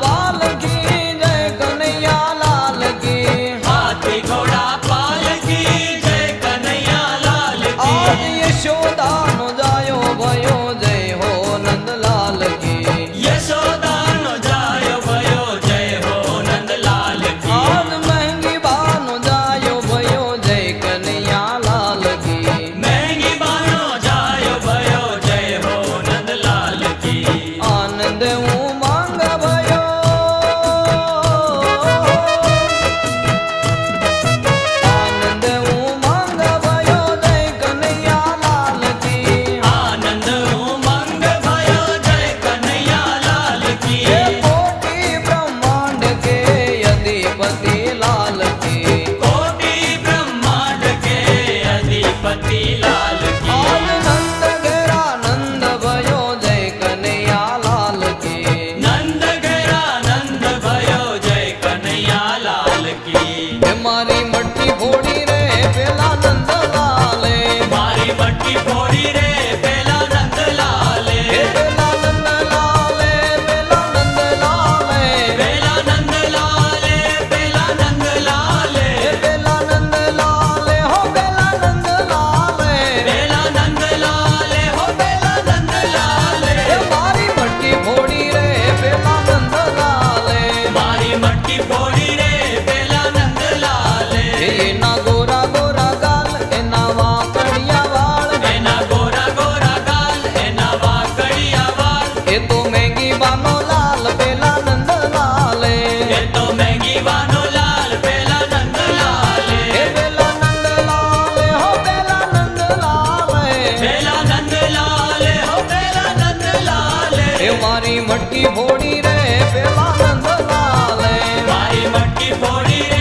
पाल की जय कन्हैया लाल की। हाथी घोड़ा पाल की जय कन्हैया लाल की। आज यशोदा नो जायो भयो जय हो नंदलाल की। यशोदा नो जायो भयो जय हो नंदलाल की। आज महंगी बानो जायो भयो जय कन्हैया लाल की। महंगी बानो जायो भयो जय हो नंदलाल की। आनंद उमंग भयो आनंद उमंग भयो जय कन्हैया लाल की। आनंद उमंग भयो जय कन्हैया लाल की। ये कोटि ब्रह्मांड के अधिपति लाल की। कोटि ब्रह्मांड के अधिपति लाल की। आज नंद घेरा नंद भयो जय कन्हैया लाल की। नंद घेरा नंद भयो जय कन्हैया लाल की। मारी मटकी फोड़ी रे पेला नंद लाले। मारी मटकी फोड़ी रे पेला नंद लाले। पेला नंद लाले पेला नंद लाले। पेला नंद लाले पेला नंद लाले। पेला नंद लाले हो पेला नंद लाले। पेला नंद लाले हो पेला नंद लाले। मारी मटकी फोड़ी रे पेला नंद लाले। मारी मटकी फोड़ी रे पेला नंद लाले। एना गोरा गोरा गाल एना वाकड़िया वाल। एना गोरा गोरा गाल एना वाकड़िया वाल। ए तो महंगी बानो लाल पेला नंद लाले। ये तो महंगी बानो लाल पेला नंद लाले। ए पेला नंद लाले हो पेला नंद लाले। पेला नंद लाले हो पेला नंद लाले। ए मारी मटकी फोड़ी रे पेला नंद लाले। मारी मटकी फोड़ी रे